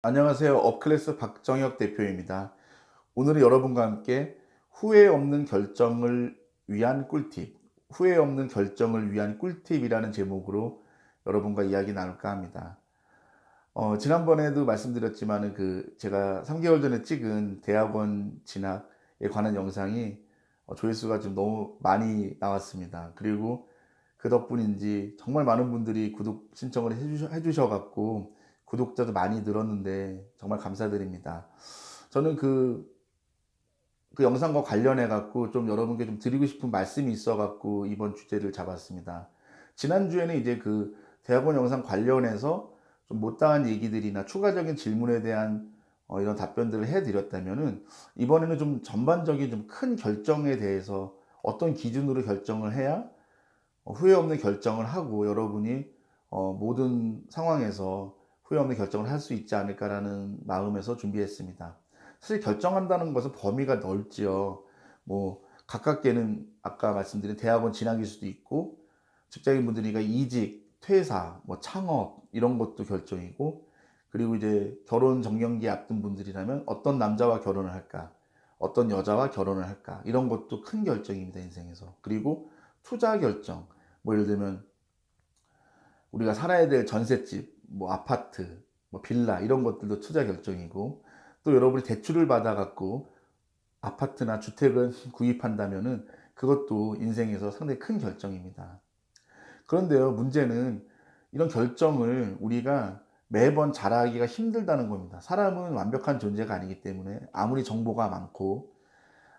안녕하세요. 업클래스 박정혁 대표입니다. 오늘은 여러분과 함께 후회 없는 결정을 위한 꿀팁, 후회 없는 결정을 위한 꿀팁이라는 제목으로 여러분과 이야기 나눌까 합니다. 지난번에도 말씀드렸지만은 제가 3개월 전에 찍은 대학원 진학에 관한 영상이 조회수가 좀 너무 많이 나왔습니다. 그리고 그 덕분인지 정말 많은 분들이 구독 신청을 해주셔 갖고 구독자도 많이 늘었는데 정말 감사드립니다. 저는 그 영상과 관련해 갖고 좀 여러분께 좀 드리고 싶은 말씀이 있어 갖고 이번 주제를 잡았습니다. 지난주에는 이제 대학원 영상 관련해서 좀 못다한 얘기들이나 추가적인 질문에 대한 이런 답변들을 해 드렸다면은, 이번에는 좀 전반적인 좀 큰 결정에 대해서 어떤 기준으로 결정을 해야 후회 없는 결정을 하고 여러분이 모든 상황에서 후회 없는 결정을 할 수 있지 않을까라는 마음에서 준비했습니다. 사실 결정한다는 것은 범위가 넓지요. 뭐 가깝게는 아까 말씀드린 대학원 진학일 수도 있고, 직장인분들이니까 이직, 퇴사, 뭐 창업 이런 것도 결정이고, 그리고 이제 결혼 정년기 앞둔 분들이라면 어떤 남자와 결혼을 할까, 어떤 여자와 결혼을 할까, 이런 것도 큰 결정입니다, 인생에서. 그리고 투자 결정, 뭐 예를 들면 우리가 살아야 될 전셋집, 뭐 아파트, 뭐 빌라 이런 것들도 투자 결정이고, 또 여러분이 대출을 받아 갖고 아파트나 주택을 구입한다면은 그것도 인생에서 상당히 큰 결정입니다. 그런데요, 문제는 이런 결정을 우리가 매번 잘하기가 힘들다는 겁니다. 사람은 완벽한 존재가 아니기 때문에 아무리 정보가 많고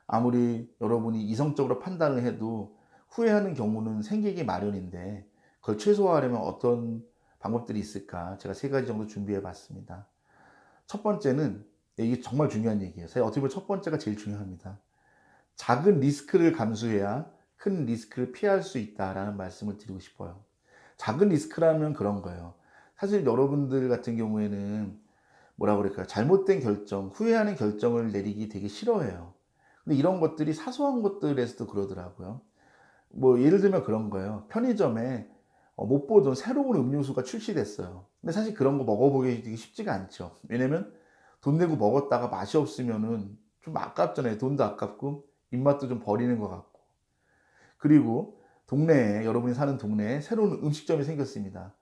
아무리 여러분이 이성적으로 판단을 해도 후회하는 경우는 생기기 마련인데, 그걸 최소화하려면 어떤 방법들이 있을까? 제가 세 가지 정도 준비해 봤습니다. 첫 번째는, 이게 정말 중요한 얘기예요. 사실 어떻게 보면 첫 번째가 제일 중요합니다. 작은 리스크를 감수해야 큰 리스크를 피할 수 있다라는 말씀을 드리고 싶어요. 작은 리스크라면 그런 거예요. 사실 여러분들 같은 경우에는 뭐라 그럴까요? 잘못된 결정, 후회하는 결정을 내리기 되게 싫어해요. 근데 이런 것들이 사소한 것들에서도 그러더라고요. 뭐 예를 들면 그런 거예요. 편의점에 못 보던 새로운 음료수가 출시됐어요. 근데 사실 그런 거 먹어보기 되게 쉽지가 않죠. 왜냐면 돈 내고 먹었다가 맛이 없으면은 좀 아깝잖아요. 돈도 아깝고 입맛도 좀 버리는 것 같고. 그리고 동네에, 여러분이 사는 동네에 새로운 음식점이 생겼습니다.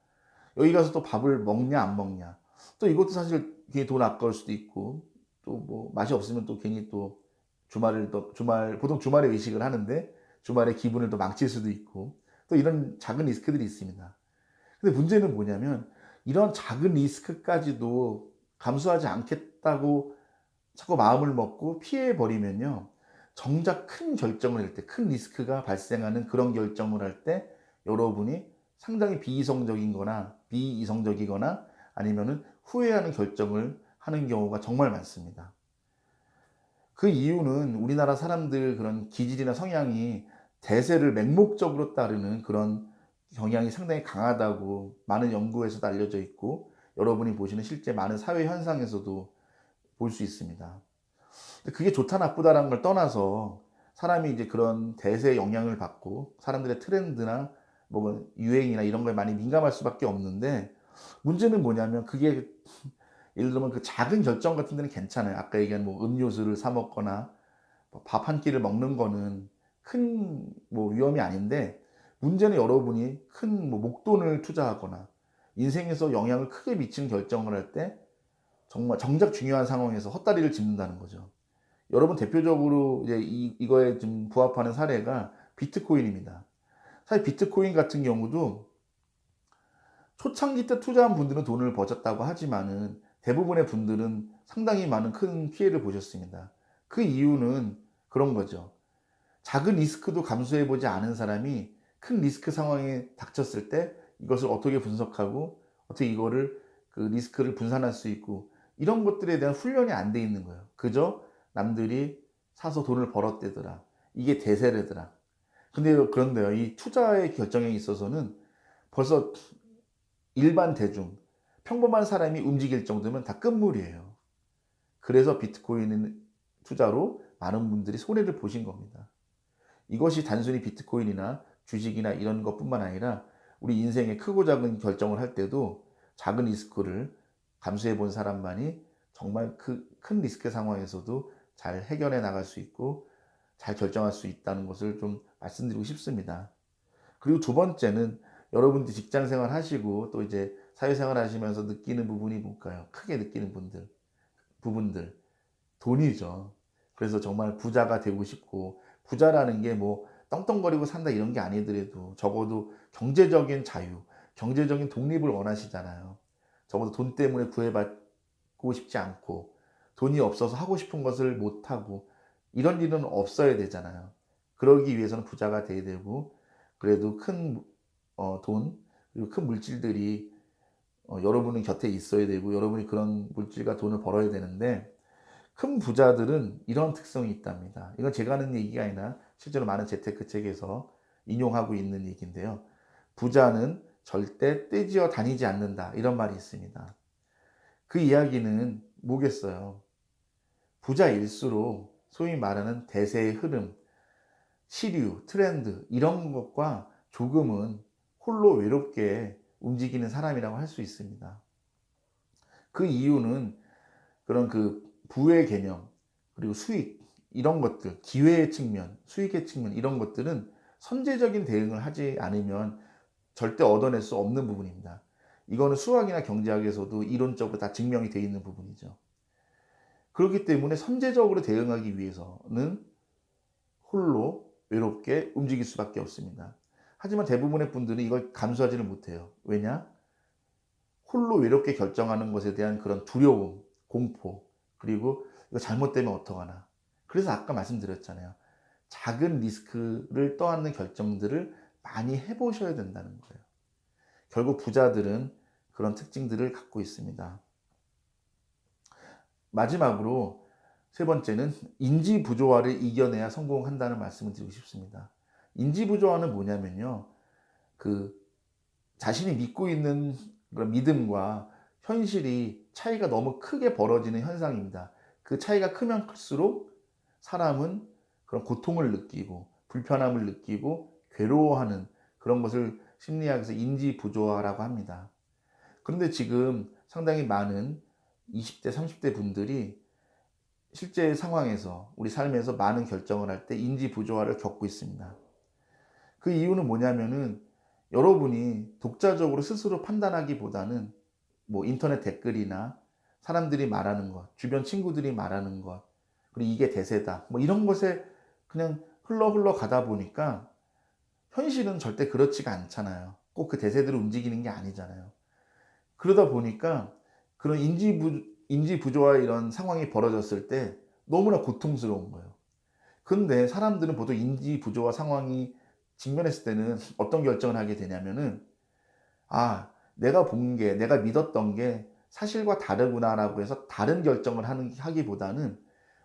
여기 가서 또 밥을 먹냐 안 먹냐. 또 이것도 사실 괜히 돈 아까울 수도 있고, 또 뭐 맛이 없으면 또 괜히 또 보통 주말에 외식을 하는데 주말에 기분을 또 망칠 수도 있고, 또 이런 작은 리스크들이 있습니다. 근데 문제는 뭐냐면, 이런 작은 리스크까지도 감수하지 않겠다고 자꾸 마음을 먹고 피해 버리면요, 정작 큰 결정을 할 때, 큰 리스크가 발생하는 그런 결정을 할 때 여러분이 상당히 비이성적이거나 아니면은 후회하는 결정을 하는 경우가 정말 많습니다. 그 이유는 우리나라 사람들 그런 기질이나 성향이 대세를 맹목적으로 따르는 그런 경향이 상당히 강하다고 많은 연구에서도 알려져 있고, 여러분이 보시는 실제 많은 사회 현상에서도 볼 수 있습니다. 근데 그게 좋다 나쁘다라는 걸 떠나서 사람이 이제 그런 대세의 영향을 받고 사람들의 트렌드나 뭐 유행이나 이런 거에 많이 민감할 수밖에 없는데, 문제는 뭐냐면 그게 예를 들면 그 작은 결정 같은 데는 괜찮아요. 아까 얘기한 뭐 음료수를 사 먹거나 뭐 밥 한 끼를 먹는 거는 큰 뭐 위험이 아닌데, 문제는 여러분이 큰 뭐 목돈을 투자하거나 인생에서 영향을 크게 미치는 결정을 할 때 정말 정작 중요한 상황에서 헛다리를 짚는다는 거죠. 여러분 대표적으로 이제 이거에 좀 부합하는 사례가 비트코인입니다. 사실 비트코인 같은 경우도 초창기 때 투자한 분들은 돈을 버셨다고 하지만은 대부분의 분들은 상당히 많은 큰 피해를 보셨습니다. 그 이유는 그런 거죠. 작은 리스크도 감수해 보지 않은 사람이 큰 리스크 상황에 닥쳤을 때 이것을 어떻게 분석하고 어떻게 이거를 그 리스크를 분산할 수 있고, 이런 것들에 대한 훈련이 안 돼 있는 거예요. 그저 남들이 사서 돈을 벌었대더라, 이게 대세래더라. 근데 그런데요, 이 투자의 결정에 있어서는 벌써 일반 대중, 평범한 사람이 움직일 정도면 다 끝물이에요. 그래서 비트코인 투자로 많은 분들이 손해를 보신 겁니다. 이것이 단순히 비트코인이나 주식이나 이런 것뿐만 아니라 우리 인생의 크고 작은 결정을 할 때도 작은 리스크를 감수해 본 사람만이 정말 그 큰 리스크 상황에서도 잘 해결해 나갈 수 있고 잘 결정할 수 있다는 것을 좀 말씀드리고 싶습니다. 그리고 두 번째는 여러분들이 직장 생활 하시고 또 이제 사회생활 하시면서 느끼는 부분이 뭘까요? 크게 느끼는 부분들. 돈이죠. 그래서 정말 부자가 되고 싶고, 부자라는 게 뭐 떵떵거리고 산다 이런 게 아니더라도 적어도 경제적인 자유, 경제적인 독립을 원하시잖아요. 적어도 돈 때문에 구애받고 싶지 않고, 돈이 없어서 하고 싶은 것을 못하고, 이런 일은 없어야 되잖아요. 그러기 위해서는 부자가 돼야 되고, 그래도 큰 돈, 그리고 큰 물질들이 여러분의 곁에 있어야 되고, 여러분이 그런 물질과 돈을 벌어야 되는데, 큰 부자들은 이런 특성이 있답니다. 이건 제가 하는 얘기가 아니라 실제로 많은 재테크 책에서 인용하고 있는 얘기인데요. 부자는 절대 떼지어 다니지 않는다. 이런 말이 있습니다. 그 이야기는 뭐겠어요? 부자일수록 소위 말하는 대세의 흐름, 시류, 트렌드 이런 것과 조금은 홀로 외롭게 움직이는 사람이라고 할 수 있습니다. 그 이유는 그런 그 부의 개념, 그리고 수익, 이런 것들, 기회의 측면, 수익의 측면, 이런 것들은 선제적인 대응을 하지 않으면 절대 얻어낼 수 없는 부분입니다. 이거는 수학이나 경제학에서도 이론적으로 다 증명이 되어 있는 부분이죠. 그렇기 때문에 선제적으로 대응하기 위해서는 홀로 외롭게 움직일 수밖에 없습니다. 하지만 대부분의 분들은 이걸 감수하지를 못해요. 왜냐? 홀로 외롭게 결정하는 것에 대한 그런 두려움, 공포, 그리고 이거 잘못되면 어떡하나. 그래서 아까 말씀드렸잖아요. 작은 리스크를 떠안는 결정들을 많이 해보셔야 된다는 거예요. 결국 부자들은 그런 특징들을 갖고 있습니다. 마지막으로 세 번째는 인지 부조화를 이겨내야 성공한다는 말씀을 드리고 싶습니다. 인지 부조화는 뭐냐면요. 그 자신이 믿고 있는 그런 믿음과 현실이 차이가 너무 크게 벌어지는 현상입니다. 그 차이가 크면 클수록 사람은 그런 고통을 느끼고 불편함을 느끼고 괴로워하는 그런 것을 심리학에서 인지 부조화라고 합니다. 그런데 지금 상당히 많은 20대, 30대 분들이 실제 상황에서 우리 삶에서 많은 결정을 할 때 인지 부조화를 겪고 있습니다. 그 이유는 뭐냐면은 여러분이 독자적으로 스스로 판단하기보다는 뭐 인터넷 댓글이나 사람들이 말하는 것, 주변 친구들이 말하는 것, 그리고 이게 대세다. 뭐 이런 것에 그냥 흘러 가다 보니까 현실은 절대 그렇지가 않잖아요. 꼭 그 대세대로 움직이는 게 아니잖아요. 그러다 보니까 그런 인지 부조화 이런 상황이 벌어졌을 때 너무나 고통스러운 거예요. 근데 사람들은 보통 인지 부조화 상황이 직면했을 때는 어떤 결정을 하게 되냐면은, 아, 내가 본 게, 내가 믿었던 게 사실과 다르구나라고 해서 다른 결정을 하기보다는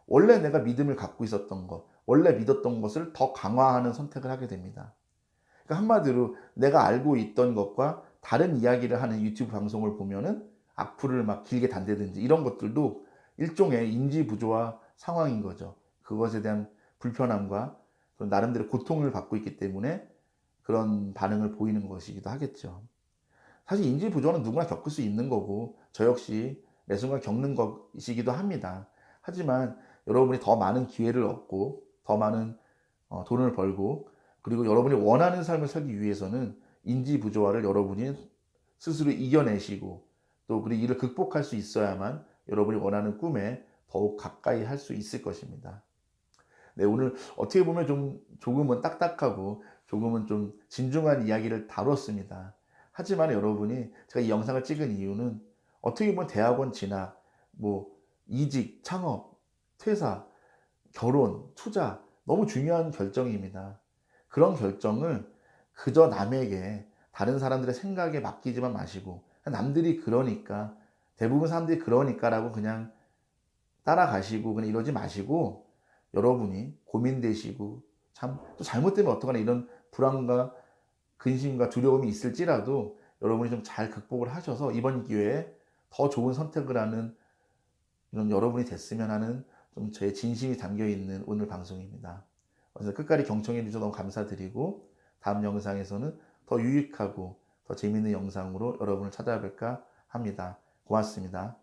원래 내가 믿음을 갖고 있었던 것, 원래 믿었던 것을 더 강화하는 선택을 하게 됩니다. 그러니까 한마디로 내가 알고 있던 것과 다른 이야기를 하는 유튜브 방송을 보면은 악플을 막 길게 단대든지 이런 것들도 일종의 인지 부조화 상황인 거죠. 그것에 대한 불편함과 나름대로 고통을 받고 있기 때문에 그런 반응을 보이는 것이기도 하겠죠. 사실 인지 부조화는 누구나 겪을 수 있는 거고 저 역시 매 순간 겪는 것이기도 합니다. 하지만 여러분이 더 많은 기회를 얻고 더 많은 돈을 벌고 그리고 여러분이 원하는 삶을 살기 위해서는 인지 부조화를 여러분이 스스로 이겨내시고 또 그리고 이를 극복할 수 있어야만 여러분이 원하는 꿈에 더욱 가까이 할 수 있을 것입니다. 네, 오늘 어떻게 보면 조금은 딱딱하고 조금은 좀 진중한 이야기를 다뤘습니다. 하지만 여러분이 제가 이 영상을 찍은 이유는 어떻게 보면 대학원 진학, 뭐 이직, 창업, 퇴사, 결혼, 투자 너무 중요한 결정입니다. 그런 결정을 그저 남에게 다른 사람들의 생각에 맡기지만 마시고 남들이 그러니까 대부분 사람들이 그러니까라고 그냥 따라가시고 그냥 이러지 마시고 여러분이 고민되시고 참 또 잘못되면 어떡하나 이런 불안과 근심과 두려움이 있을지라도 여러분이 좀 잘 극복을 하셔서 이번 기회에 더 좋은 선택을 하는 이런 여러분이 됐으면 하는 좀 제 진심이 담겨 있는 오늘 방송입니다. 그래서 끝까지 경청해 주셔서 너무 감사드리고 다음 영상에서는 더 유익하고 더 재미있는 영상으로 여러분을 찾아뵐까 합니다. 고맙습니다.